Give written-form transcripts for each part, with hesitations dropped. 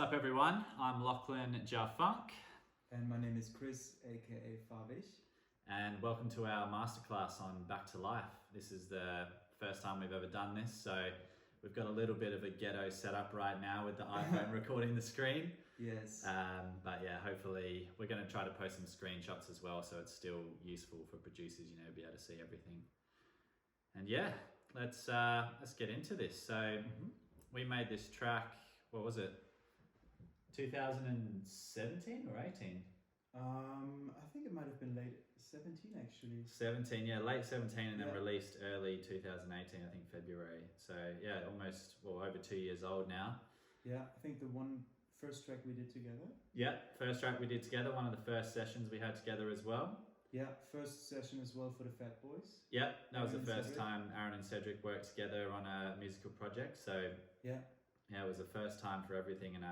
up, everyone? I'm Lachlan Jafunk. And my name is Chris, aka Fabich. And welcome to our masterclass on Back to Life. This is the first time we've ever done this, so we've got a little bit of a ghetto setup right now with the iPhone recording the screen. Yes. But yeah, hopefully we're going to try to post some screenshots as well, so it's still useful for producers, be able to see everything. And yeah, let's get into this. So we made this track. What was it? 2017 or 18? I think it might have been late 17 actually. 17, yeah, late 17 and then released early 2018, I think February. So yeah, almost, over 2 years old now. Yeah, I think the first track we did together. Yeah, first track we did together, one of the first sessions we had together as well. Yeah, first session as well for the FHAT boys. Yeah, that was the first time Aaron and Cedric worked together on a musical project. So yeah, it was the first time for everything, and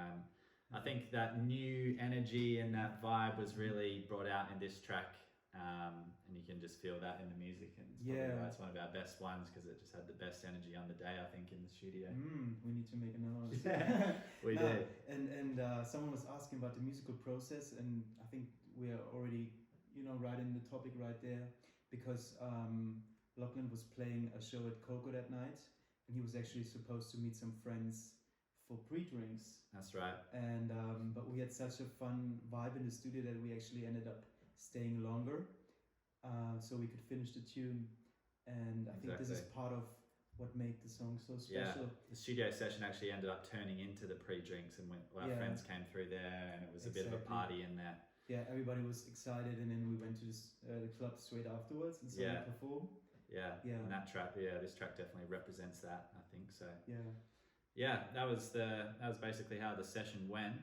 I think that new energy and that vibe was really brought out in this track, and you can just feel that in the music, and it's probably why it's one of our best ones, because it just had the best energy on the day, I think, in the studio. We need to make another one. Yeah, we do. And someone was asking about the musical process, and I think we are already, right in the topic right there, because Lachlan was playing a show at Coco that night, and he was actually supposed to meet some friends for pre-drinks. That's right. And but we had such a fun vibe in the studio that we actually ended up staying longer, so we could finish the tune. And I think this is part of what made the song so special. Yeah, the studio session actually ended up turning into the pre-drinks, and when our friends came through there, and it was a bit of a party in there. Yeah, everybody was excited, and then we went to the club straight afterwards and saw them perform. Yeah, and that track, this track definitely represents that, I think so. Yeah, that was basically how the session went.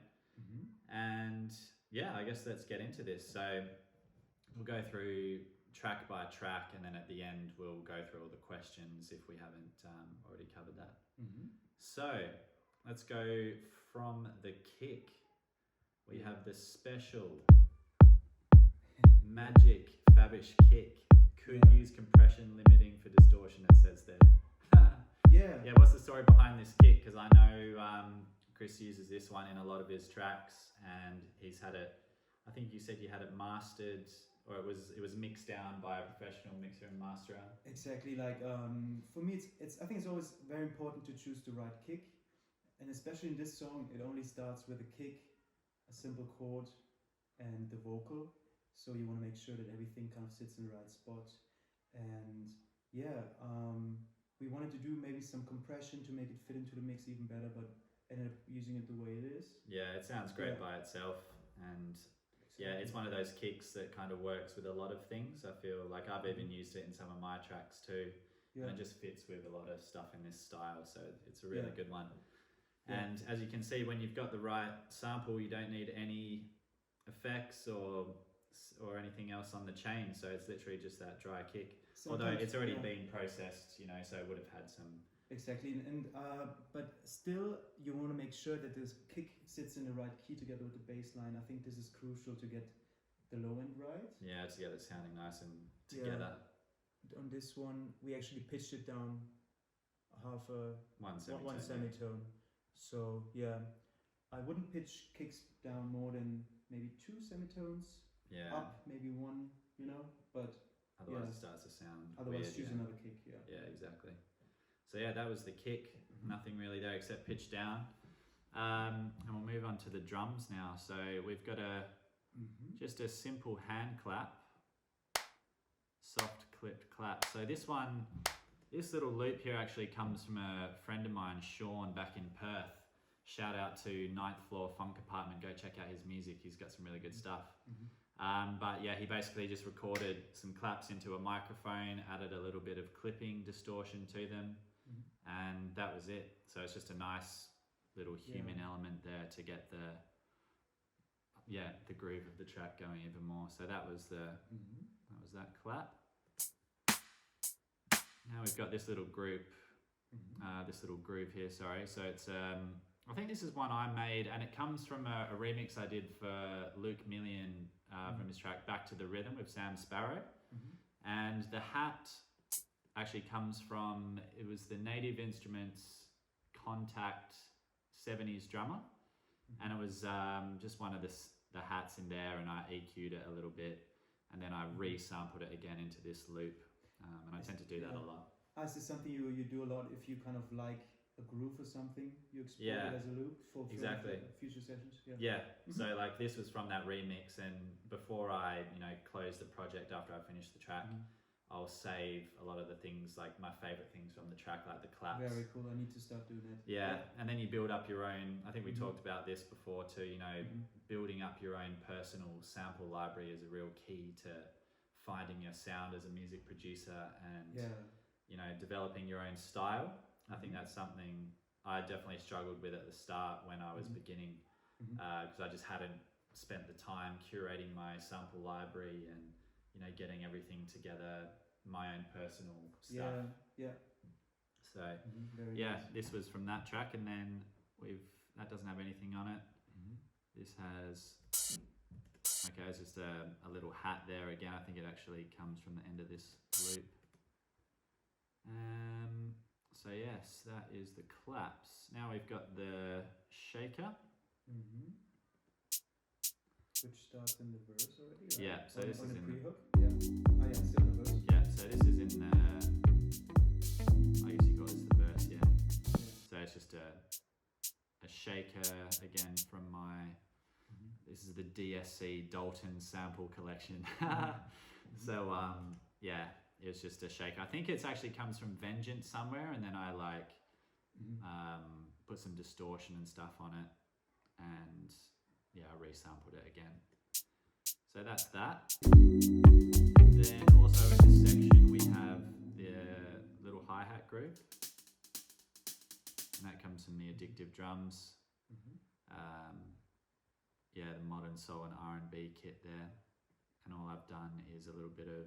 And yeah, I guess let's get into this. So we'll go through track by track, and then at the end we'll go through all the questions if we haven't already covered that. So let's go from the kick. We have the special Magic Fabich kick. Could use compression limiting for distortion, it says there. Yeah, what's the story behind this kick? Because I know Chris uses this one in a lot of his tracks, and he's had it, I think you said you had it mastered, or it was mixed down by a professional mixer and masterer. Exactly, like for me it's I think it's always very important to choose the right kick, and especially in this song it only starts with a kick, a simple chord, and the vocal, so you want to make sure that everything kind of sits in the right spot. And we wanted to do maybe some compression to make it fit into the mix even better, but ended up using it the way it is. Yeah, it sounds great by itself, and it's one of those kicks that kind of works with a lot of things. I feel like I've even used it in some of my tracks too, and it just fits with a lot of stuff in this style, so it's a really good one. And as you can see, when you've got the right sample, you don't need any effects or anything else on the chain, so it's literally just that dry kick. Although it's already been processed, so it would have had some. Exactly, and but still, you want to make sure that this kick sits in the right key together with the bass line. I think this is crucial to get the low end right. Yeah, to get it sounding nice and together. Yeah. On this one, we actually pitched it down one semitone. So yeah, I wouldn't pitch kicks down more than maybe 2 semitones. Yeah. Up maybe 1, but otherwise it starts to sound otherwise weird, choose another kick. Yeah, exactly. So yeah, that was the kick. Nothing really there except pitch down. And we'll move on to the drums now. So we've got just a simple hand clap, soft clipped clap. So this little loop here actually comes from a friend of mine, Sean, back in Perth. Shout out to Ninth Floor Funk Apartment. Go check out his music. He's got some really good stuff. But yeah, he basically just recorded some claps into a microphone, added a little bit of clipping distortion to them, and that was it. So it's just a nice little human element there to get the groove of the track going even more. So that was that clap. Now we've got this little groove here. Sorry. So it's I think this is one I made, and it comes from a remix I did for Luke Million from his track Back to the Rhythm with Sam Sparrow. And the hat actually comes from, it was the Native Instruments Contact 70s drummer. and it was just one of the hats in there, and I EQ'd it a little bit, and then I re-sampled it again into this loop, and I tend to do that a lot. Is this something you do a lot if you kind of like a groove or something? You export it as a loop for future sessions? Yeah. So like this was from that remix, and before I close the project after I finish the track, I'll save a lot of the things, like my favorite things from the track, like the claps. Very cool. I need to start doing that. Yeah. And then you build up your own, I think we talked about this before too, building up your own personal sample library is a real key to finding your sound as a music producer and developing your own style. I think that's something I definitely struggled with at the start when I was beginning, because I just hadn't spent the time curating my sample library and getting everything together, my own personal stuff. So nice. This was from that track, and then that doesn't have anything on it. This has it's just a little hat there again. I think it actually comes from the end of this loop. So yes, that is the claps. Now we've got the shaker. Which starts in the verse already, right? Yeah, so this is in pre-hook. Still the verse. Yeah, so this is in the, I guess you call this the verse, yeah. So it's just a shaker again from my, this is the DSC Dalton sample collection. So it's just a shaker. I think it actually comes from Vengeance somewhere, and then I put some distortion and stuff on it, and I resampled it again. So that's that. Then also in this section we have the little hi-hat groove, and that comes from the Addictive Drums. The modern soul and R&B kit there, and all I've done is a little bit of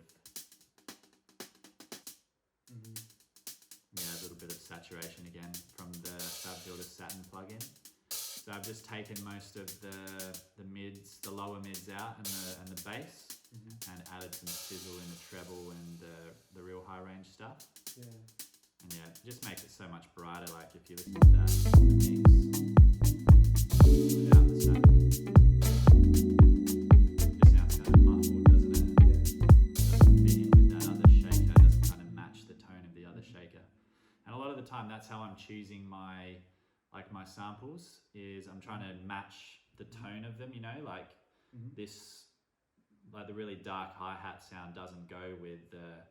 a little bit of saturation again from the FabFilter Satin plugin. So I've just taken most of the mids, the lower mids out, and the bass, and added some sizzle in the treble and the real high range stuff. Yeah. And it just makes it so much brighter. Like if you listen to that mix without the satin, it sounds kind of muffled, doesn't it? Yeah. Doesn't fit in with that other shaker. It doesn't kind of match the tone of the other shaker. And a lot of the time, that's how I'm choosing my samples, is I'm trying to match the tone of them, this, like the really dark hi-hat sound doesn't go with the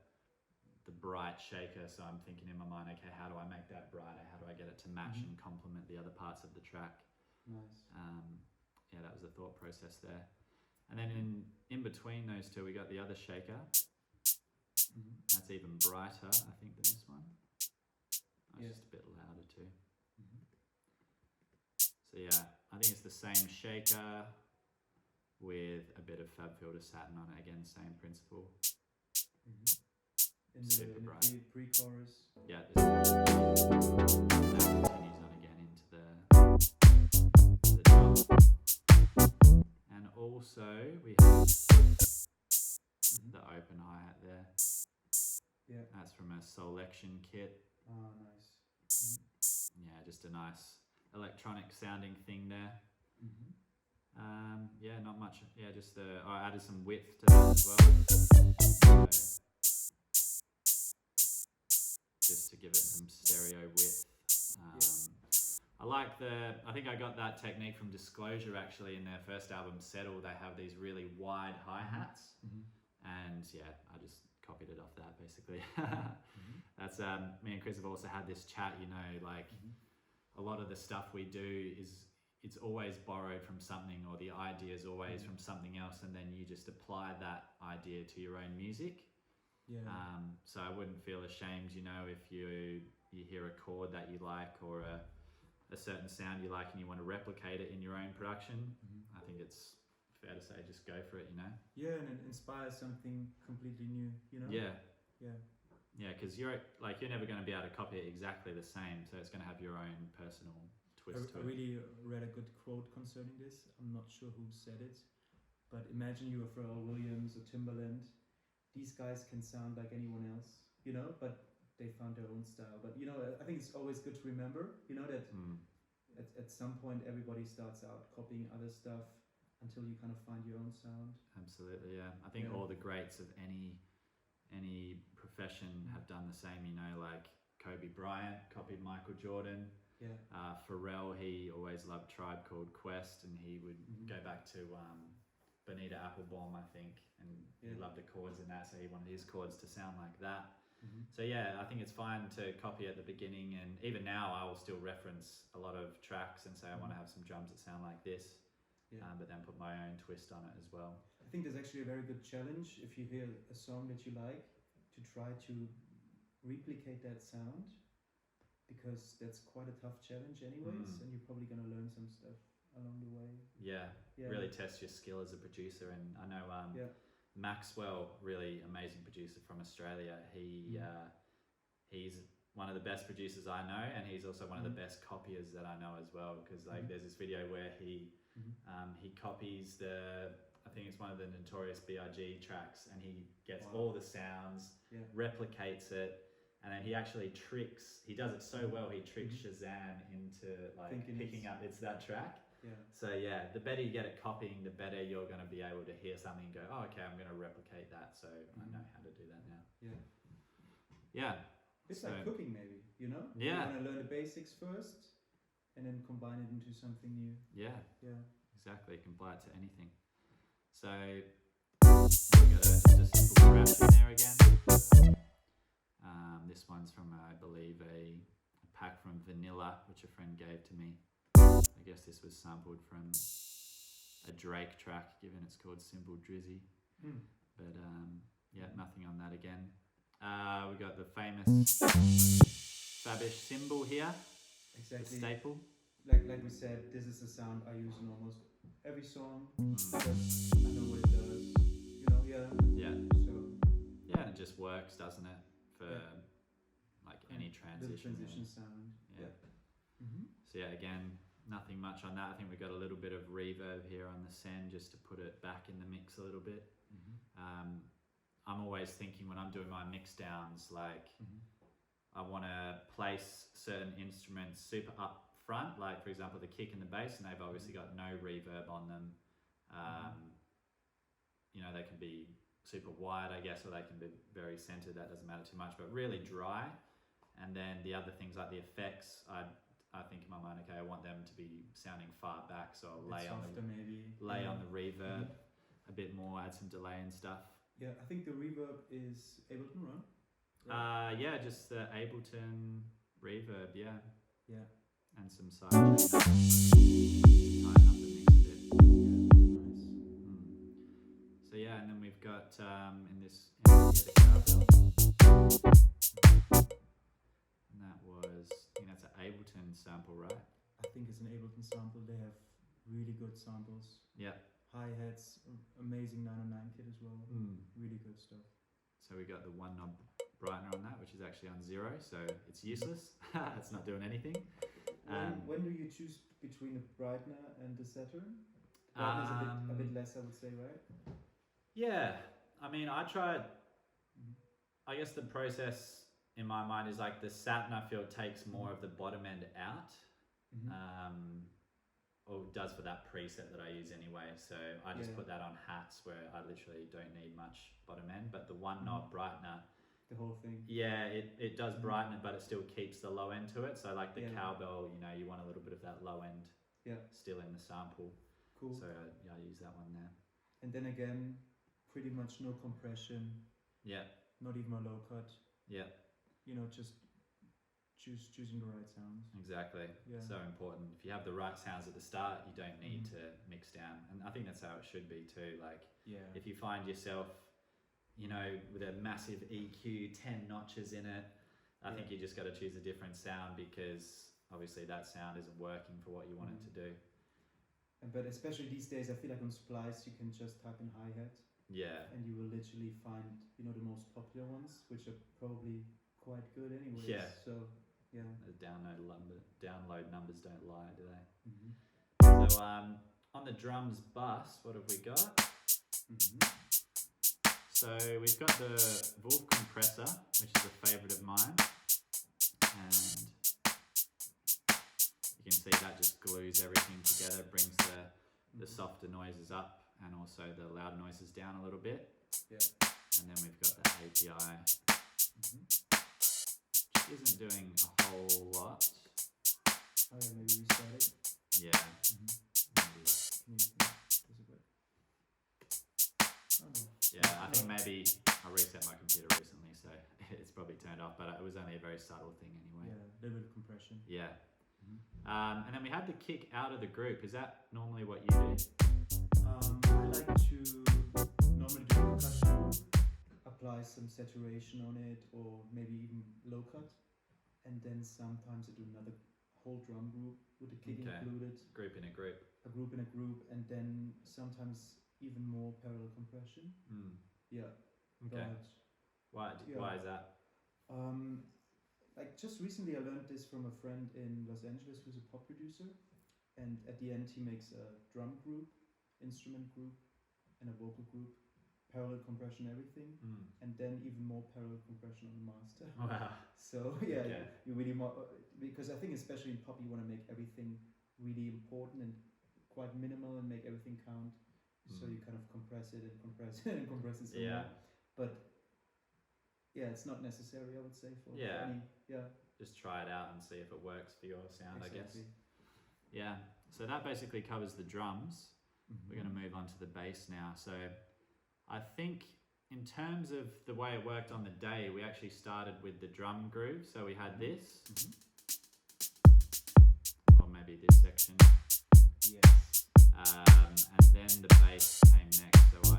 bright shaker, so I'm thinking in my mind, okay, how do I make that brighter? How do I get it to match and complement the other parts of the track? Nice. That was the thought process there. And then in between those two, we got the other shaker. That's even brighter, I think, than this one. It's just a bit louder too. So I think it's the same shaker with a bit of FabFilter Satin on it. Again, same principle. In Super the bright. pre-chorus. Yeah, that continues on again into the drum. And also we have the open hi-hat there. Yeah. That's from a Selection kit. Oh, nice. Just a nice electronic sounding thing there. Not much. Just I added some width to that as well. Just to give it some stereo width. I think I got that technique from Disclosure actually in their first album, Settle. They have these really wide hi-hats, and I just copied it off that basically. That's me and Chris have also had this chat, a lot of the stuff we do it's always borrowed from something, or the idea is always from something else, and then you just apply that idea to your own music. So I wouldn't feel ashamed, if you hear a chord that you like, or a certain sound you like, and you want to replicate it in your own production. I think it's fair to say just go for it, Yeah, and it inspires something completely new, because you're never going to be able to copy it exactly the same, so it's going to have your own personal twist to it. I really read a good quote concerning this. I'm not sure who said it, but imagine you are Pharrell Williams or Timbaland. These guys can sound like anyone else, but they found their own style. But I think it's always good to remember, that at some point everybody starts out copying other stuff until you kind of find your own sound. Absolutely, yeah. I think all the greats of any profession have done the same. You know, like Kobe Bryant copied Michael Jordan. Yeah. Pharrell, he always loved Tribe Called Quest, and he would go back to Bonita Applebaum, I think, and he loved the chords in that, so he wanted his chords to sound like that. So yeah, I think it's fine to copy at the beginning, and even now I will still reference a lot of tracks and say I want to have some drums that sound like this, but then put my own twist on it as well. I think there's actually a very good challenge if you hear a song that you like to try to replicate that sound, because that's quite a tough challenge anyways, and you're probably going to learn some stuff along the way. Yeah, really test your skill as a producer. And I know Maxwell, really amazing producer from Australia, he's one of the best producers I know, and he's also one of the best copiers that I know as well, because like there's this video where he copies I think it's one of the Notorious B.I.G. tracks, and he gets all the sounds, replicates it, and then he actually he does it so well, he tricks Shazam into like picking up it's that track. Yeah. So yeah, the better you get at copying, the better you're going to be able to hear something and go, oh, okay, I'm going to replicate that, so I know how to do that now. Yeah. Yeah. It's like cooking maybe, you know? Yeah. You want to learn the basics first and then combine it into something new. Yeah. Yeah. Exactly, you can apply it to anything. So we got just a simple crash in there again. This one's from, I believe, a pack from Vanilla, which a friend gave to me. I guess this was sampled from a Drake track, given it's called Cymbal Drizzy. But yeah, nothing on that again. We got the famous Fabich cymbal here. Exactly. The staple. Like we said, this is a sound I use in almost every song because I know what it does. You know, Yeah. So yeah, it just works, doesn't it? For like any transition. The transition sound. Yeah. So yeah, again, nothing much on that. I think we got a little bit of reverb here on the send just to put it back in the mix a little bit. I'm always thinking when I'm doing my mix downs, like I want to place certain instruments super up front, like for example the kick and the bass, and they've obviously got no reverb on them. You know, they can be super wide, I guess, or they can be very centered. That doesn't matter too much, but really dry. And then the other things like the effects, I think in my mind, okay, I want them to be sounding far back, so I'll lay on the reverb a bit more, add some delay and stuff. Yeah, I think the reverb is Ableton, right? Yeah, just the Ableton reverb, yeah. Yeah. And some side chain up. Tighten up the mix a bit. Yeah, nice. So yeah, and then we've got in this the Cowbell. And that was, I think that's an Ableton sample, right? I think it's an Ableton sample. They have really good samples. Yeah. Hi-hats, amazing 909 kit as well. Really good stuff. So we got the one knob brightener on that, which is actually on 0, so it's useless. It's not doing anything. When do you choose between the brightener and the Saturn? Brightener's a bit less, I would say, right? Yeah, I mean, I tried. I guess the process in my mind is like the Saturn, I feel, takes more of the bottom end out. Or does for that preset that I use anyway. So I just put that on hats where I literally don't need much bottom end. But the one knob brightener, the whole thing. Yeah, it does brighten it, but it still keeps the low end to it. So like the Cowbell, you know, you want a little bit of that low end still in the sample. Cool. So yeah, I use that one there. And then again, pretty much no compression. Yeah. Not even a low cut. Yeah. You know, just choosing the right sounds. Exactly. So important. If you have the right sounds at the start, you don't need to mix down. And I think that's how it should be too. Like, if you find yourself, you know, with a massive EQ, 10 notches in it, I think you just got to choose a different sound, because obviously that sound isn't working for what you want it to do. But especially these days, I feel like on Splice, you can just type in hi-hat. Yeah. And you will literally find, you know, the most popular ones, which are probably quite good anyways. Yeah. So, yeah. The download numbers don't lie, do they? So on the drums bus, what have we got? So we've got the Wolf compressor, which is a favourite of mine, and you can see that just glues everything together, brings the softer noises up and also the loud noises down a little bit. Yeah. And then we've got the API, which isn't doing a whole lot. Oh yeah, maybe restart it. Yeah. Maybe. Does it work? Oh no. Yeah, I think maybe I reset my computer recently, so it's probably turned off, but it was only a very subtle thing anyway. Yeah, a little bit of compression. Yeah. And then we had the kick out of the group. Is that normally what you do? I like to normally do a percussion, apply some saturation on it, or maybe even low cut, and then sometimes I do another whole drum group with the kick included. Group in a group. A group in a group, and then sometimes even more parallel compression. Yeah. Okay. But, why is that? Like just recently I learned this from a friend in Los Angeles who's a pop producer, and at the end he makes a drum group, instrument group, and a vocal group, parallel compression, everything, and then even more parallel compression on the master. Wow. So yeah, you really because I think especially in pop you want to make everything really important and quite minimal and make everything count. So you kind of compress it and compress it and compress it some more. But yeah, it's not necessary, I would say, for any. Just try it out and see if it works for your sound, Exactly. I guess. Yeah. So that basically covers the drums. We're going to move on to the bass now. So I think in terms of the way it worked on the day, we actually started with the drum groove. So we had this, or maybe this section. Yes. And then the bass came next. So I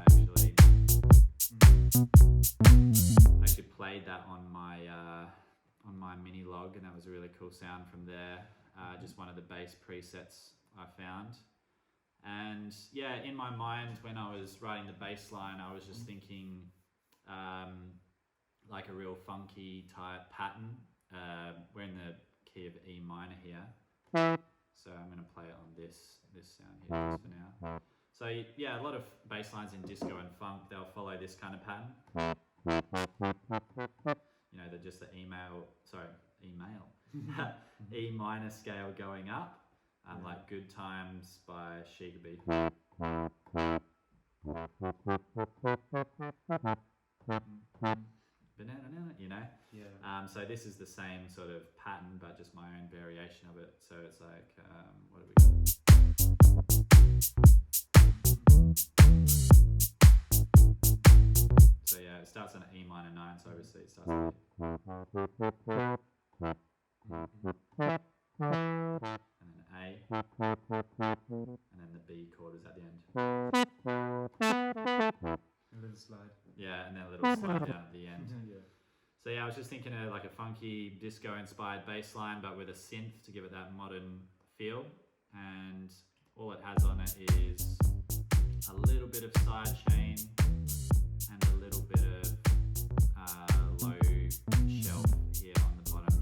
actually played that on my mini log, and that was a really cool sound from there. Just one of the bass presets I found. And yeah, in my mind when I was writing the bass line, I was just thinking like a real funky type pattern. We're in the key of E minor here, so I'm going to play it on this sound here just for now. So yeah, a lot of bass lines in disco and funk, they'll follow this kind of pattern. You know, they're just the E minor scale going up, like Good Times by Shigby. You know? Yeah. So this is the same sort of pattern, but just my own variation of it. So it's like, what have we got? So yeah, it starts on an E minor 9, so obviously it starts on and then A, and then the B chord is at the end. A little slide. Yeah, and then a little slide down at the end. So yeah, I was just thinking of like a funky disco-inspired bass line, but with a synth to give it that modern feel. And all it has on it is a little bit of side chain and a little bit of low shelf here on the bottom,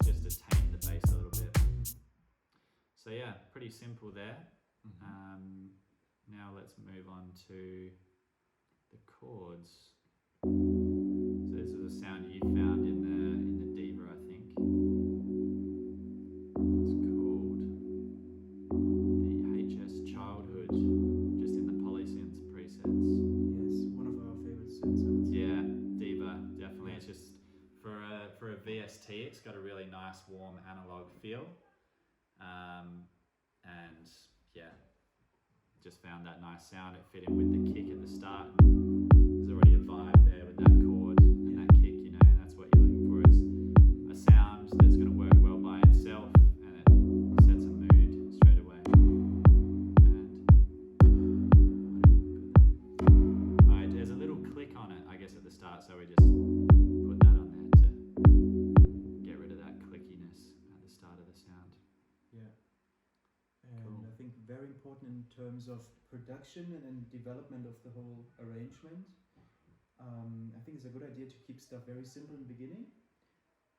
just to tame the bass a little bit. So yeah, pretty simple there. Now let's move on to the chords. So this is a sound you found in the Diva, I think. It's called the HS Childhood, just in the Polysynths presets. Yes, one of our favorite synths, I would say. Yeah, Diva, definitely. It's just for a VST, it's got a really nice warm analog feel. And yeah, just found that nice sound. It fit in with the kick at the start. There's already a vibe there with that chord and that kick, you know, and that's what you're looking for, is a sound that's going to work well by itself, and it sets a mood straight away. And there's a little click on it, I guess, at the start, so we just put that on there to get rid of that clickiness at the start of the sound. Yeah. And cool. I think very important in terms of production and development of the whole arrangement. I think it's a good idea to keep stuff very simple in the beginning,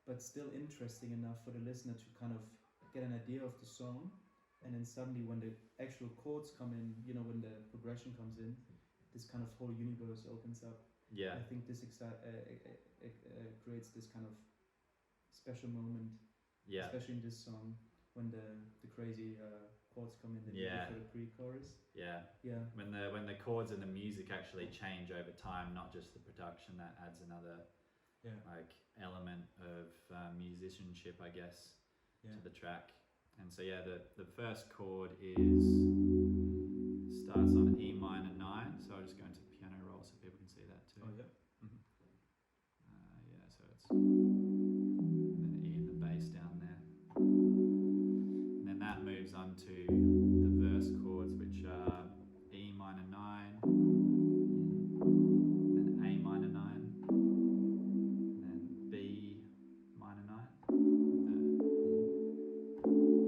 but still interesting enough for the listener to kind of get an idea of the song, and then suddenly when the actual chords come in, you know, when the progression comes in, this kind of whole universe opens up. Yeah. I think this creates this kind of special moment, Yeah. especially in this song when the crazy chords come in the Yeah. for the pre-chorus. Yeah. Yeah. When the chords and the music actually change over time, not just the production, that adds another like element of musicianship, I guess, to the track. And so the first chord starts on E minor 9. So I'll just go into piano roll so people can see that too. Oh yeah. So it's then E in the bass down there. And then that moves on to the verse chords, which are E minor 9, then A minor 9, and then B minor 9,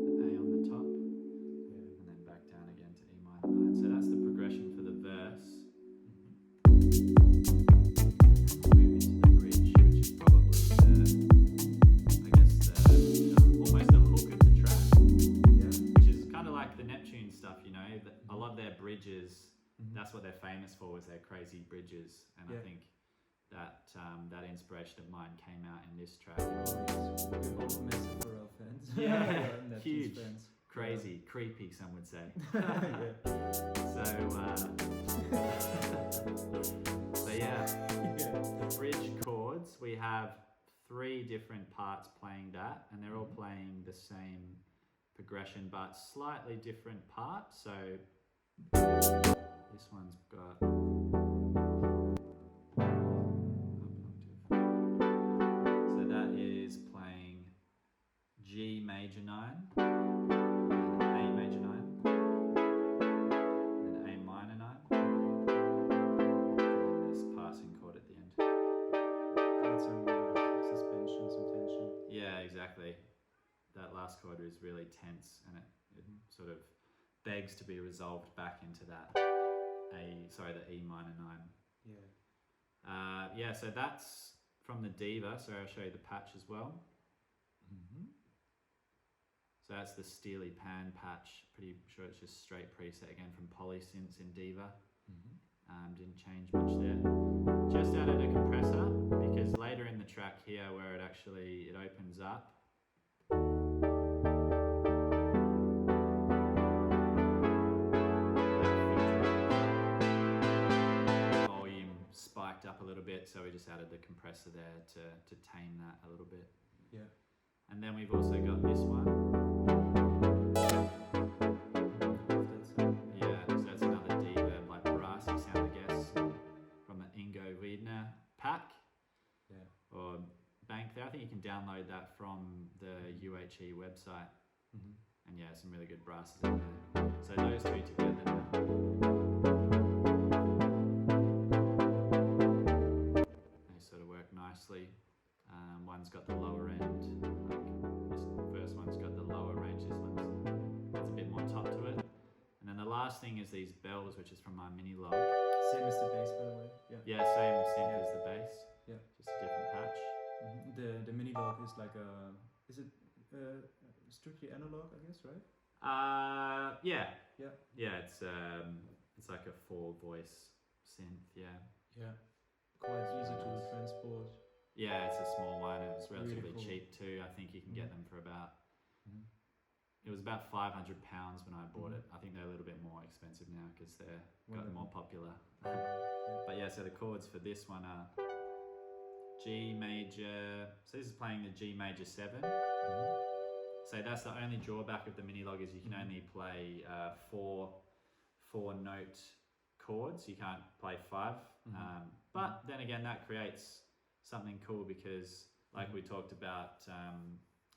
the A on the top, and then back down again to E minor 9. So that's the progression for the verse. Move into the bridge, which is probably almost the hook of the track, which is kind of like the Neptune stuff, you know. A lot of their bridges, that's what they're famous for, was their crazy bridges, and I think that that inspiration of mine came out in this track. Oh yes, we're both massive for our fans. Huge, fans. crazy, creepy, some would say. The bridge chords, we have 3 different parts playing that, and they're all playing the same progression but slightly different parts. So this one's got up an octave. So that is playing G major 9, then A major 9, then A minor 9, and this passing chord at the end. And some suspension, some tension. Yeah, exactly. That last chord is really tense, and it sort of begs to be resolved back into that the E minor 9. So that's from the Diva. So I'll show you the patch as well. So that's the Steely Pan patch. Pretty sure it's just straight preset again from Synths in Diva. Didn't change much there. Just added a compressor because later in the track here, where it opens up, volume spiked up a little bit, so we just added the compressor there to tame that a little bit. Yeah. And then we've also got this one. So that's another Diva, like brassy sound, I guess, from the Ingo Wiedner pack. Or bank there. I think you can download that from the UHE website. And some really good brasses in there. So those 2 together now. They sort of work nicely. One's got the lower end. This first one's got the lower range. This one's a bit more top to it. And then the last thing is these bells, which is from my mini log. Same as the bass, by the way. Same synth as the bass. Just a different patch. The mini log is like is it strictly analog, I guess, right? It's like a 4-voice synth. Quite easy to transport. It's a small one. It was relatively Really cool. cheap too. I think you can get them for about it was about £500 when I bought it. I think they're a little bit more expensive now because they're gotten more popular. But so the chords for this one are G major. So this is playing the G major 7. So that's the only drawback of the mini log, is you can only play 4 note chords. You can't play 5. But then again, that creates something cool because, like we talked about, I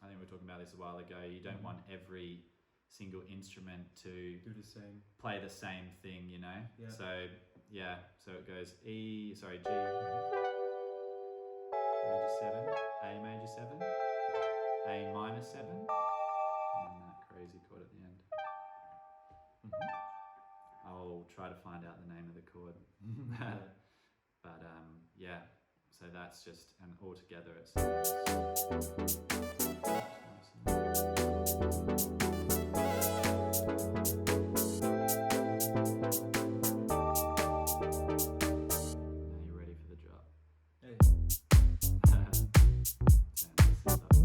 think we were talking about this a while ago. You don't want every single instrument to do the same, play the same thing, you know. So it goes G major 7, A major 7, A minor 7, and then that crazy chord at the end. I'll try to find out the name of the chord. But so that's just, and all together it sounds Now you're ready for the drop. Hey. Sounds this stuff.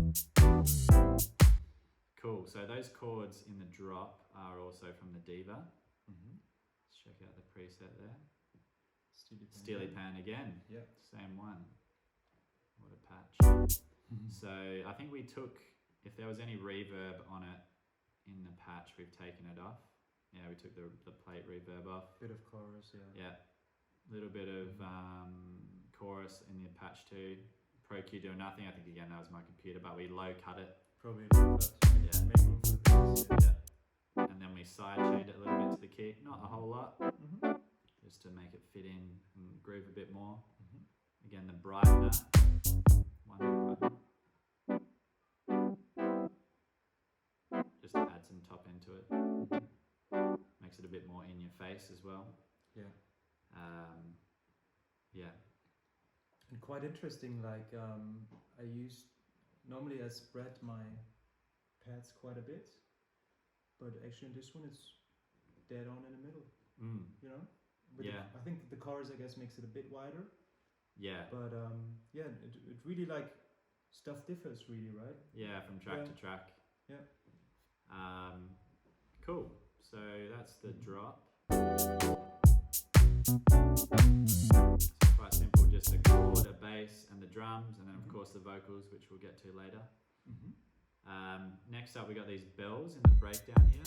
drop are also from the Diva. Let's check out the preset there. Steely Pan again. Yeah. Same one. What a patch. So I think we took, if there was any reverb on it in the patch, we've taken it off. Yeah, we took the plate reverb off. Bit of chorus, yeah. Yeah. Little bit of chorus in the patch too. Pro Q doing nothing. I think again that was my computer, but we low cut it. Probably low cut. Yeah. Make room for the bass, yeah. Yeah. And then we side chained it a little bit to the kick. Not a whole lot. Just to make it fit in and groove a bit more. Again, the brightener. One brightener. Just to add some top into it. Makes it a bit more in your face as well. Yeah. Yeah. And quite interesting, like normally I spread my pads quite a bit, but actually in this one it's dead on in the middle, you know? But yeah. I think the chorus, I guess, makes it a bit wider. Yeah. But yeah, it really like, stuff differs really, right? Yeah, from track to track. Yeah. Cool. So that's the drop. It's quite simple, just a chord, a bass, and the drums, and then of course the vocals, which we'll get to later. Next up, we got these bells in the breakdown here.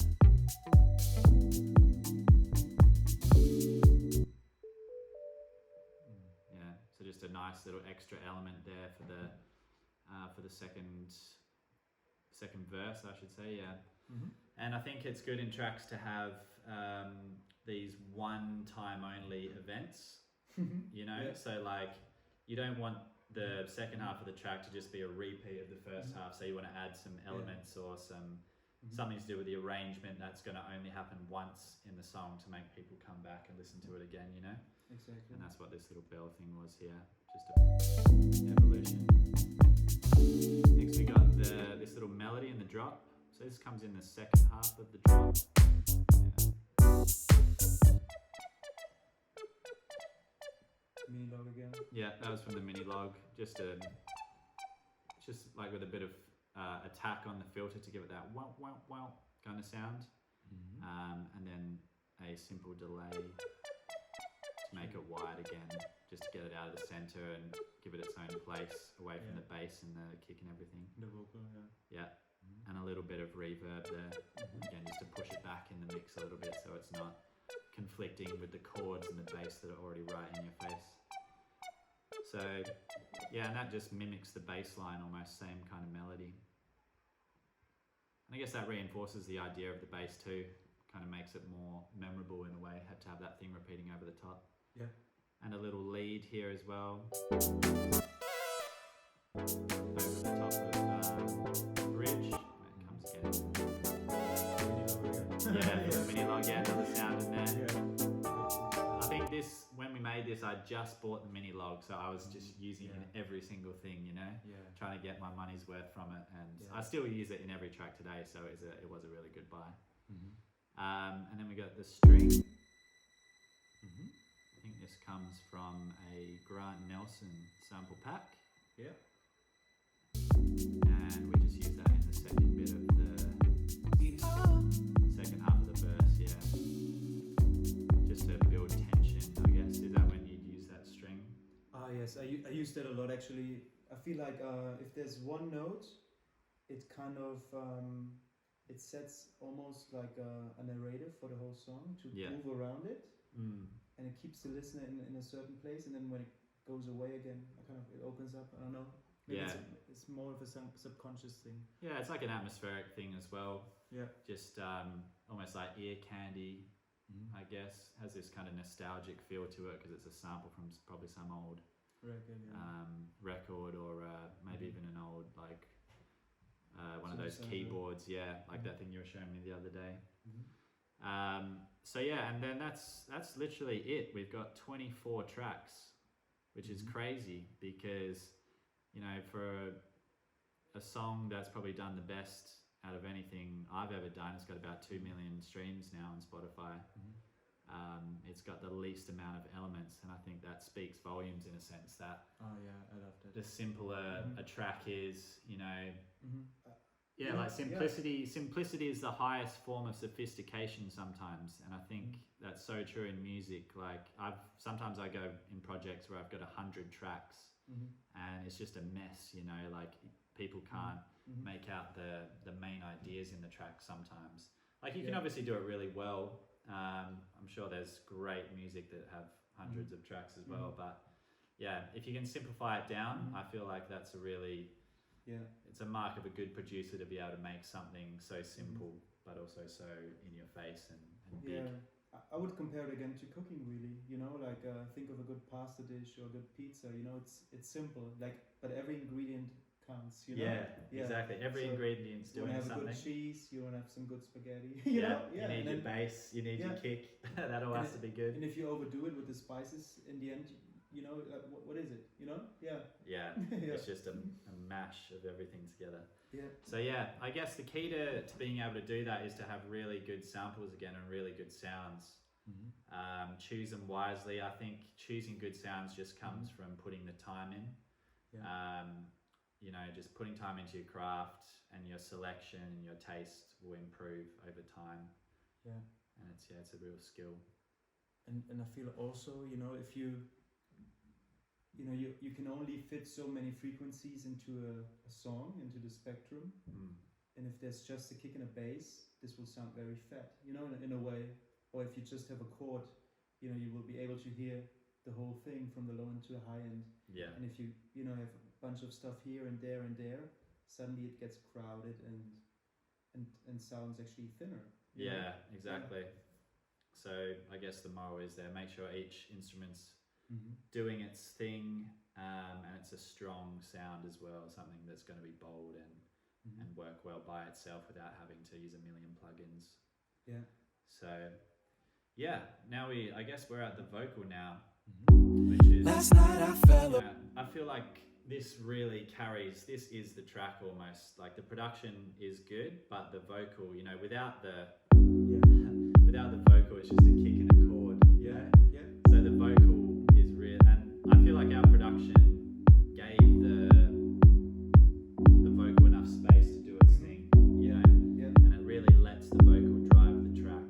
Yeah, so just a nice little extra element there for the second verse, I should say. Yeah. And I think it's good in tracks to have these one-time only events, you know? Yeah. So like, you don't want the second half of the track to just be a repeat of the first half. So you want to add some elements or something to do with the arrangement that's going to only happen once in the song to make people come back and listen to it again, you know? Exactly. And that's what this little bell thing was here, just a evolution. Next we got this little melody in the drop. So this comes in the second half of the drop. Mini log again. Yeah, that was from the mini log. Just like with a bit of attack on the filter to give it that wow wow wow kind of sound, and then a simple delay to make it wide again, just to get it out of the center and give it its own place away from the bass and the kick and everything. The vocal, yeah. And a little bit of reverb there, again, just to push it back in the mix a little bit so it's not conflicting with the chords and the bass that are already right in your face. So, yeah, and that just mimics the bass line, almost same kind of melody. And I guess that reinforces the idea of the bass too, kind of makes it more memorable in a way, had to have that thing repeating over the top. Yeah. And a little lead here as well. Over the top of the bridge, it comes again. Yeah, the mini log, yeah, another sound in there. Yeah. I think this, when we made this, I just bought the mini log, so I was just using it in every single thing, you know, trying to get my money's worth from it, and I still use it in every track today, so it was a really good buy. And then we got the string. I think this comes from a Grant Nelson sample pack. Yeah. And we just use that in the second bit of the second half of the verse, yeah. Just to build tension, I guess. Is that when you'd use that string? Yes, I use that a lot actually. I feel like if there's one note, it kind of it sets almost like a narrative for the whole song to move around it, and it keeps the listener in a certain place, and then when it goes away again, it opens up. I don't know. Maybe it's more of a subconscious thing. Yeah, it's like an atmospheric thing as well. Yeah. Just almost like ear candy, I guess. Has this kind of nostalgic feel to it because it's a sample from probably some old record or maybe even an old like one of those keyboards. Yeah, like that thing you were showing me the other day. So yeah, and then that's literally it. We've got 24 tracks, which is crazy because, you know, for a song that's probably done the best out of anything I've ever done, it's got about 2 million streams now on Spotify. It's got the least amount of elements, and I think that speaks volumes in a sense that I love that. the simpler a track is, you know. Yeah, like simplicity. Simplicity is the highest form of sophistication sometimes, and I think that's so true in music. Like sometimes I go in projects where I've got 100 tracks, and it's just a mess. You know, like people can't make out the main ideas in the track sometimes. Like you can obviously do it really well. I'm sure there's great music that have hundreds of tracks as well, but yeah, if you can simplify it down, I feel like that's a really it's a mark of a good producer to be able to make something so simple but also so in your face and big. I would compare it again to cooking, really. You know, like think of a good pasta dish or a good pizza. You know, it's simple, like, but every ingredient counts. You know? Exactly. Every ingredient's doing something. You want to have a good cheese. You want to have some good spaghetti. You need your bass. You need your kick. That all has to be good. And if you overdo it with the spices, in the end, you know, what is it? You know? It's just a mash of everything together. So I guess the key to being able to do that is to have really good samples again and really good sounds. Choose them wisely. I think choosing good sounds just comes from putting the time in. You know, just putting time into your craft, and your selection and your taste will improve over time. And it's a real skill. And I feel also, you know, if you can only fit so many frequencies into a song, into the spectrum. And if there's just a kick and a bass, this will sound very fat, you know, in a way. Or if you just have a chord, you know, you will be able to hear the whole thing from the low end to the high end. And if you have a bunch of stuff here and there, suddenly it gets crowded and sounds actually thinner. Exactly. So I guess the moral is there, make sure each instrument's doing its thing, and it's a strong sound as well, something that's going to be bold and work well by itself without having to use a million plugins. So now I guess we're at the vocal now, which is last night I feel like this really carries. This is the track almost. Like the production is good, but the vocal, you know, without the vocal, it's just a kick and a chord. So the vocal is real, and I feel like our production gave the vocal enough space to do its thing. You know, and it really lets the vocal drive the track.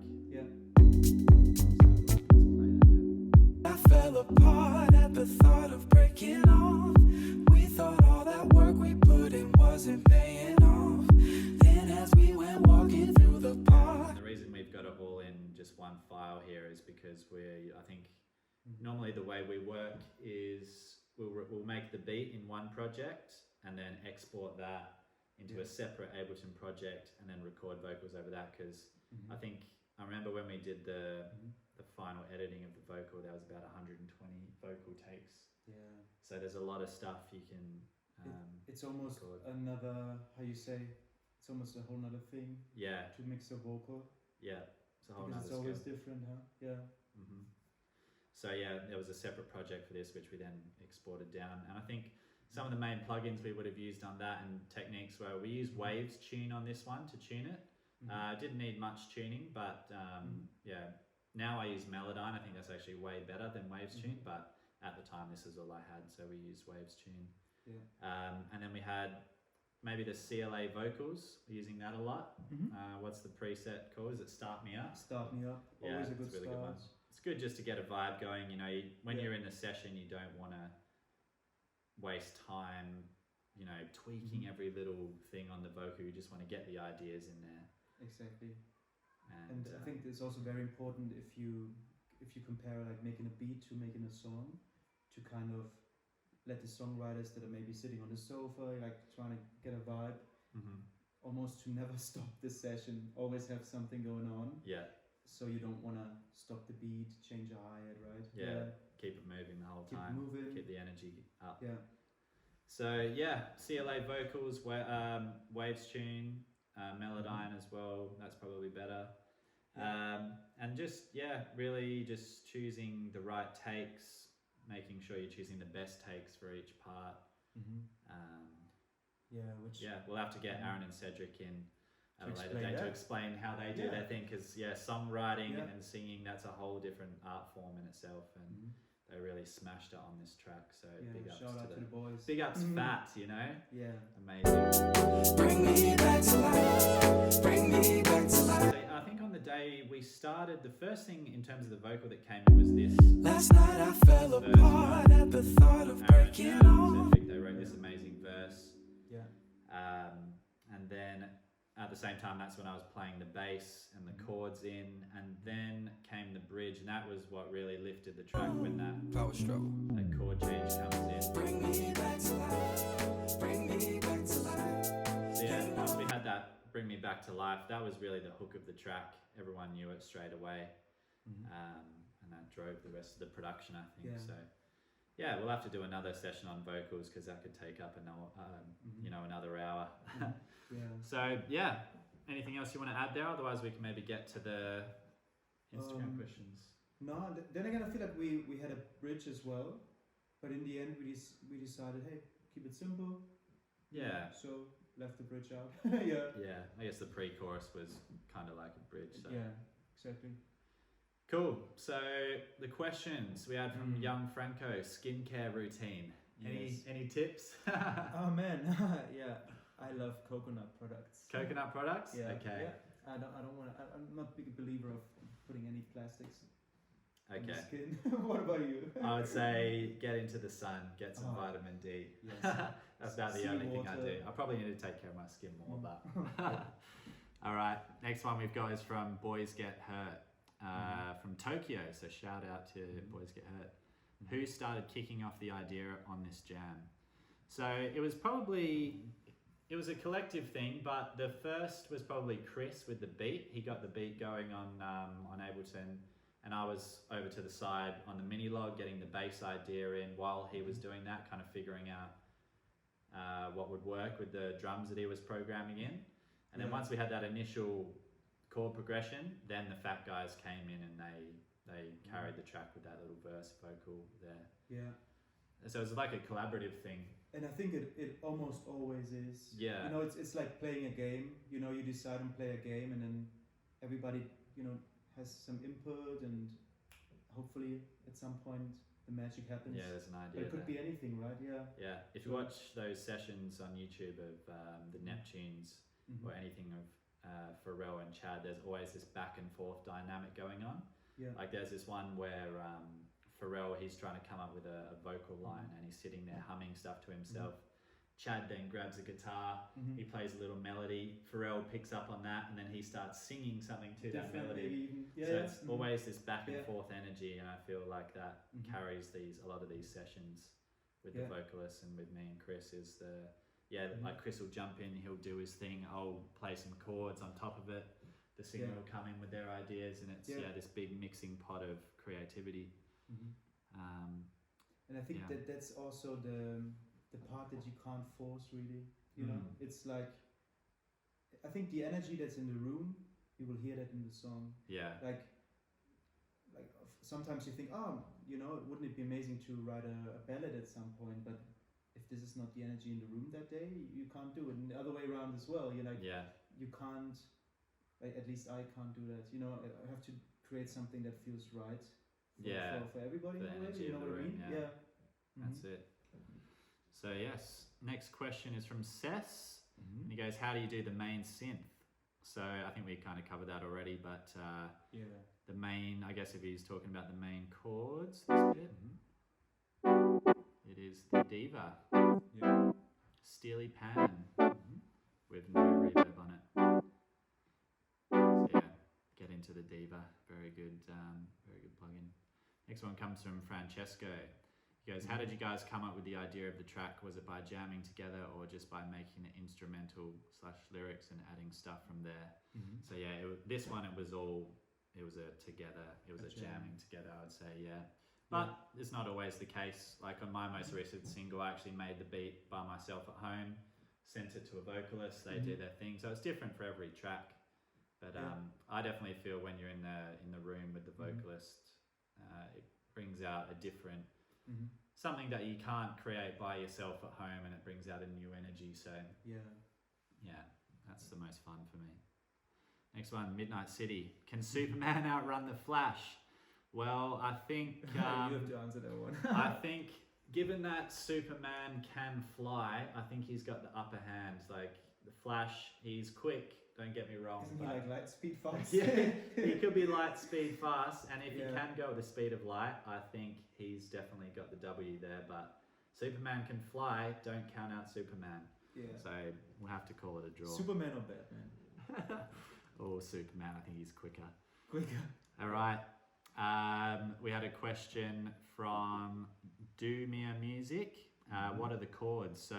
I fell apart at the thought of breaking off. We thought all that work we put in wasn't paying off. Then as we went walking through the park. And the reason we've got it all in just one file here is because I think normally the way we work is we'll make the beat in one project and then export that into a separate Ableton project and then record vocals over that, because I remember when we did the final editing of the vocal, there was about 120 vocal takes. So there's a lot of stuff you can it's almost record. Another, how you say, it's almost a whole nother thing to mix a vocal. It's a whole nother skill. It's always different, huh? So there was a separate project for this which we then exported down, and I think some of the main plugins we would have used on that and techniques were, we used Waves Tune on this one to tune it. Didn't need much tuning, but now I use Melodyne. I think that's actually way better than Waves Tune, but at the time this is all I had, so we used Waves Tune. And then we had maybe the CLA vocals, we're using that a lot. What's the preset called? Is it Start Me Up? Start Me Up, always a good really start. Good one. It's good just to get a vibe going, you know, when you're in the session you don't want to waste time, you know, tweaking every little thing on the vocal. You just want to get the ideas in there. Exactly. And I think it's also very important if you compare like making a beat to making a song, to kind of let the songwriters that are maybe sitting on the sofa, like trying to get a vibe, almost to never stop the session, always have something going on. So you don't want to stop the beat, change a hi-hat, right? Keep it moving the whole time. Keep the energy up. So CLA vocals, Waves Tune, Melodyne as well. That's probably better. And just really just choosing the right takes, making sure you're choosing the best takes for each part. We'll have to get Aaron and Cedric in at a later date to explain how they do their thing, because songwriting and singing, that's a whole different art form in itself, and they really smashed it on this track. So big ups shout out to the boys. Big ups FHAT, you know? Yeah. Amazing. Bring me back to life. Bring me back to life. So I think on the day we started, the first thing in terms of the vocal that came in was this. Last night I fell apart at the thought of breaking off. They wrote this amazing verse. Yeah. And then at the same time, that's when I was playing the bass and the chords in, and then came the bridge, and that was what really lifted the track when that Power stroke. that chord change comes in. Bring me back to life. Bring me back to life. So yeah, once we had that Bring Me Back to Life, that was really the hook of the track. Everyone knew it straight away, and that drove the rest of the production, I think. Yeah. So yeah, we'll have to do another session on vocals because that could take up another hour. Yeah. So yeah, anything else you want to add there? Otherwise, we can maybe get to the Instagram questions. No, then again, I feel like we had a bridge as well, but in the end, we decided, hey, keep it simple. Yeah. So left the bridge out. Yeah. Yeah, I guess the pre-chorus was kind of like a bridge. So. Yeah, exactly. Cool. So the questions we had from Young Franco: skincare routine. Any tips? Oh man, yeah, I love coconut products. Coconut products? Yeah. Okay. Yeah. I don't want to. I'm not a big believer of putting any plastics on the Okay. skin. What about you? I would say get into the sun, get some vitamin D. Yes. That's about the Sea only thing I water. do. I probably need to take care of my skin more, but. All right. Next one we've got is from Boys Get Hurt. From Tokyo, so shout out to Boys Get Hurt. Who started kicking off the idea on this jam? So it was a collective thing, but the first was probably Chris with the beat. He got the beat going on Ableton, and I was over to the side on the mini log getting the bass idea in while he was doing that, kind of figuring out what would work with the drums that he was programming in. And then once we had that initial chord progression, then the FHAT guys came in and they carried the track with that little verse vocal there. Yeah. So it was like a collaborative thing. And I think it almost always is. Yeah. You know, it's like playing a game. You know, you decide on play a game, and then everybody, you know, has some input, and hopefully at some point the magic happens. Yeah, there's an But idea. it could be anything, right? Yeah. Yeah. If you watch those sessions on YouTube of the Neptunes or anything of Pharrell and Chad, there's always this back and forth dynamic going on. Yeah. Like there's this one where Pharrell, he's trying to come up with a vocal line and he's sitting there humming stuff to himself. Chad then grabs a guitar, he plays a little melody, Pharrell picks up on that, and then he starts singing something to that melody. So it's always this back and forth energy, and I feel like that carries a lot of these sessions with the vocalists, and with me and Chris is like Chris will jump in, he'll do his thing, I'll play some chords on top of it, the singer will come in with their ideas, and it's this big mixing pot of creativity. And I think that's also the part that you can't force, really. You know, it's like, I think the energy that's in the room, you will hear that in the song. Yeah. Like sometimes you think, you know, wouldn't it be amazing to write a ballad at some point, but if this is not the energy in the room that day, you can't do it. And the other way around as well. You're like, you can't, like, at least I can't do that. You know, I have to create something that feels right for everybody. The energy you know of the what I room, mean? Yeah. That's it. So yes, next question is from Sess. And he goes, how do you do the main synth? So I think we kind of covered that already, but the main, I guess if he's talking about the main chords, this bit, it is the diva. Steely Pan with no reverb on it. So yeah, get into the diva. Very good plugin. Next one comes from Francesco. He goes, how did you guys come up with the idea of the track? Was it by jamming together or just by making it instrumental / lyrics and adding stuff from there? So yeah, this one, it was a together, it was a jamming together, I would say, But it's not always the case. Like on my most recent single, I actually made the beat by myself at home, sent it to a vocalist, they do their thing. So it's different for every track. But I definitely feel when you're in the room with the vocalist, it brings out a different, something that you can't create by yourself at home, and it brings out a new energy. So yeah, that's the most fun for me. Next one, Midnight City. Can Superman outrun the Flash? Well, I think you have to answer that one. I think given that Superman can fly, I think he's got the upper hand. Like the Flash, he's quick. Don't get me wrong. Isn't he like light speed fast? Yeah, he could be light speed fast, and if Yeah. he can go at the speed of light, I think he's definitely got the W there. But Superman can fly. Don't count out Superman. Yeah. So we'll have to call it a draw. Superman or Batman? Or Superman. I think he's quicker. Quicker. All right. We had a question from Doomia Music. What are the chords? So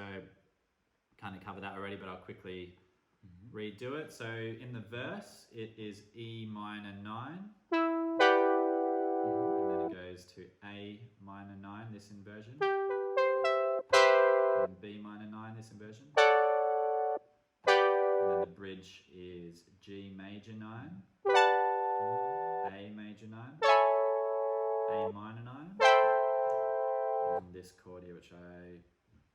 kind of covered that already, but I'll quickly redo it. So in the verse, it is E minor 9. And then it goes to A minor 9, this inversion. And B minor 9, this inversion. And then the bridge is G major 9. A major 9, A minor 9, and this chord here, which I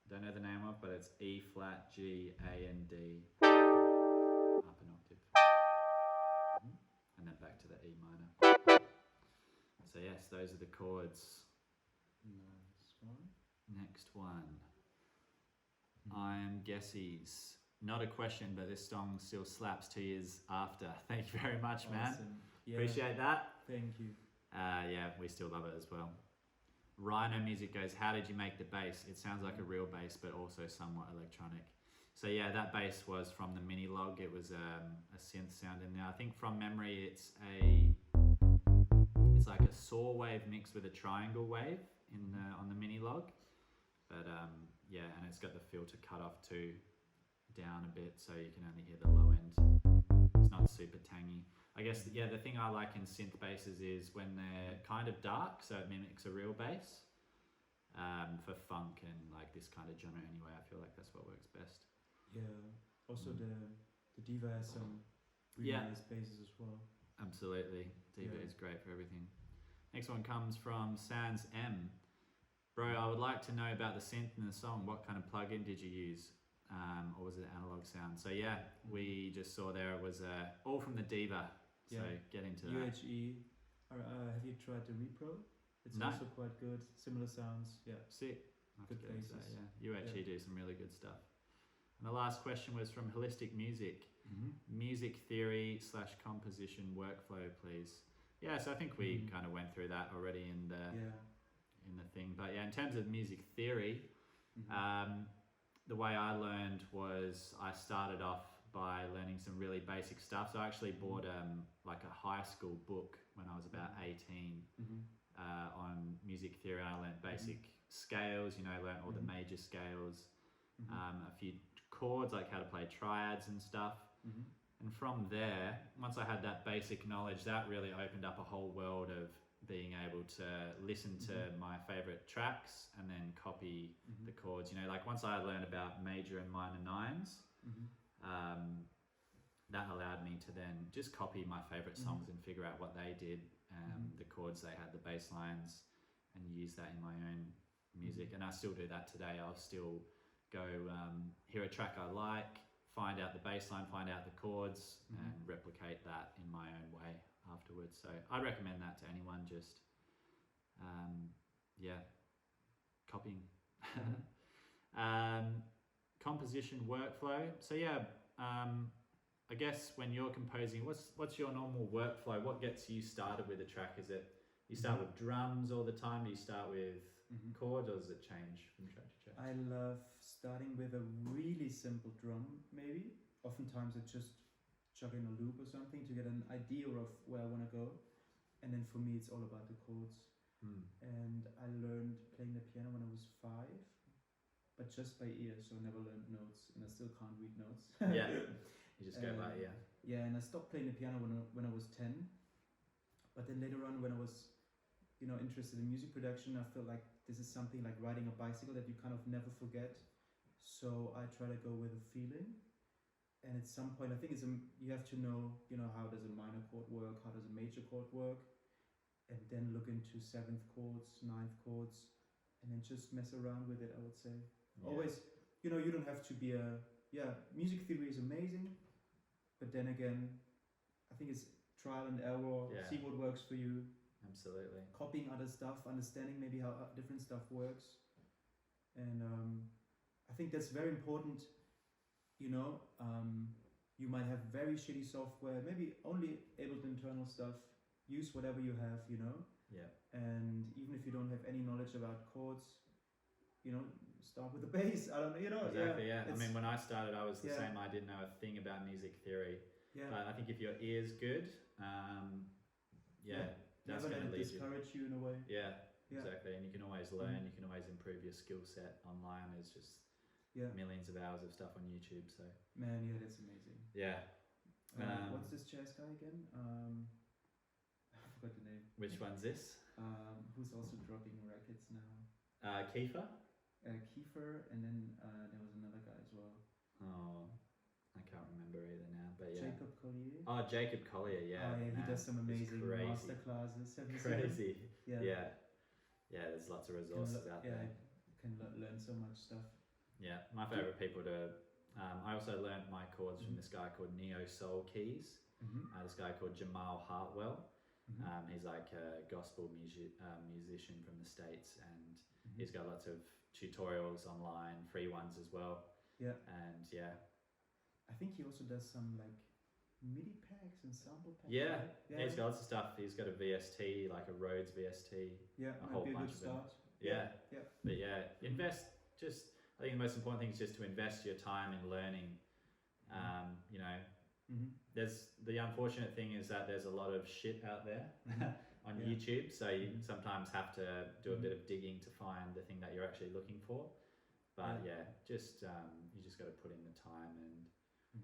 don't know the name of, but it's E flat, G, A, and D, up an octave, and then back to the E minor. So yes, those are the chords. Nice one. Next one, I am Guessies. Not a question, but this song still slaps 2 years after. Thank you very much, man. Awesome. Yeah. Appreciate that. Thank you. Yeah, we still love it as well. Rhino Music goes, how did you make the bass? It sounds like a real bass, but also somewhat electronic. So yeah, that bass was from the mini log. It was a synth sound in there. I think from memory, it's like a saw wave mixed with a triangle wave on the mini log. But yeah, and it's got the filter cut off too, down a bit, so you can only hear the low end. It's not super tangy. I guess, yeah, the thing I like in synth basses is when they're kind of dark, so it mimics a real bass. For funk and like this kind of genre anyway, I feel like that's what works best. Yeah. Also the Diva has some really nice basses as well. Absolutely. Diva is great for everything. Next one comes from Sans M. Bro, I would like to know about the synth in the song. What kind of plugin did you use? Or was it analog sound? So yeah, we just saw there it was all from the Diva. So get into that. UHE. Have you tried the Repro? It's No. also quite good. Similar sounds. Yeah. Sick. I'll have to Good get into that, bases. yeah. UHE do some really good stuff. And the last question was from Holistic Music. Music theory / composition workflow, please. Yeah, so I think we kind of went through that already in the thing. But yeah, in terms of music theory, the way I learned was I started off by learning some really basic stuff. So I actually bought like a high school book when I was about 18 on music theory. I learned basic scales, I learned all the major scales, a few chords, like how to play triads and stuff. And from there, once I had that basic knowledge, that really opened up a whole world of being able to listen to my favorite tracks and then copy the chords. Like once I learned about major and minor nines, that allowed me to then just copy my favorite songs and figure out what they did, the chords they had, the bass lines, and use that in my own music. And I still do that today. I'll still go hear a track I like, find out the bass line, find out the chords, and replicate that in my own way afterwards. So I recommend that to anyone, just copying. Composition workflow. So yeah, I guess when you're composing, what's your normal workflow? What gets you started with a track? Is it you start with drums all the time? Do you start with chords, or does it change from track to track? I love starting with a really simple drum, maybe. Oftentimes I just chuck in a loop or something to get an idea of where I want to go. And then for me, it's all about the chords. And I learned playing the piano when I was 5, but just by ear, so I never learned notes, and I still can't read notes. Yeah, you just go by ear. Yeah, and I stopped playing the piano when I was 10. But then later on, when I was interested in music production, I felt like this is something like riding a bicycle that you kind of never forget. So I try to go with a feeling. And at some point, I think you have to know, how does a minor chord work, how does a major chord work, and then look into 7th chords, 9th chords, and then just mess around with it, I would say. Yeah. Always, you don't have to be music theory is amazing, but then again, I think it's trial and error, see what works for you, Absolutely. copying other stuff, understanding maybe how different stuff works, and I think that's very important. You know, you might have very shitty software, maybe only Ableton internal stuff. Use whatever you have, you know. Yeah. And even if you don't have any knowledge about chords, you know, start with the bass. I don't know, you know. Exactly. Yeah. I mean, when I started, I was the Yeah. same. I didn't know a thing about music theory. Yeah. But I think if your ear's good, that's Never going let to it lead you. discourage you in a way. Yeah, Yeah. exactly. And you can always learn. You can always improve your skill set online. There's just millions of hours of stuff on YouTube. So Man, yeah, that's amazing. yeah. What's this jazz guy again? I forgot the name. Which one's this? Who's also dropping records now? Kiefer. Kiefer, and then there was another guy as well. Oh, I can't remember either now. But yeah. Jacob Collier. Oh, Jacob Collier. Yeah. Oh, yeah, he man, does some it's amazing crazy. masterclasses. Have you seen them? Crazy. Yeah. Yeah. There's lots of resources out there. You can learn so much stuff. Yeah, my favorite people to. I also learned my chords from this guy called Neo Soul Keys. This guy called Jamal Hartwell. He's like a gospel musician from the States, and he's got lots of tutorials online, free ones as well. Yeah. And I think he also does some like MIDI packs and sample packs. Yeah, right? yeah, he's got lots of stuff. He's got a VST, like a Rhodes VST. Yeah, a might whole be a bunch good of them. start. Yeah. Yeah. But yeah, invest. I think the most important thing is just to invest your time in learning. You know, there's the unfortunate thing is that there's a lot of shit out there on YouTube, so you sometimes have to do a bit of digging to find the thing that you're actually looking for. But just you just got to put in the time, and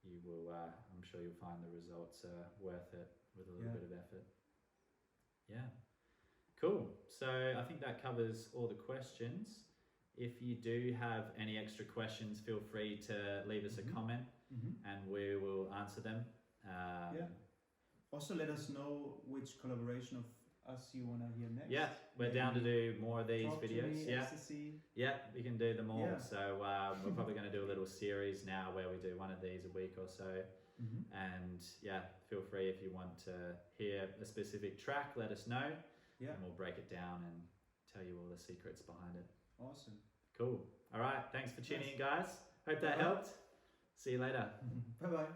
you will. I'm sure you'll find the results are worth it with a little bit of effort. Yeah, cool. So I think that covers all the questions. If you do have any extra questions, feel free to leave us a comment, and we will answer them. Also, let us know which collaboration of us you want to hear next. Yeah, we're down to do more of these Talk to videos. me, Yeah, ecstasy. yeah, we can do them all. Yeah. So we're probably going to do a little series now where we do one of these a week or so. And yeah, feel free if you want to hear a specific track, let us know. Yeah. And we'll break it down and tell you all the secrets behind it. Awesome. Cool. All right. Thanks for tuning in, guys. Hope that Bye-bye. helped. See you later. Bye bye.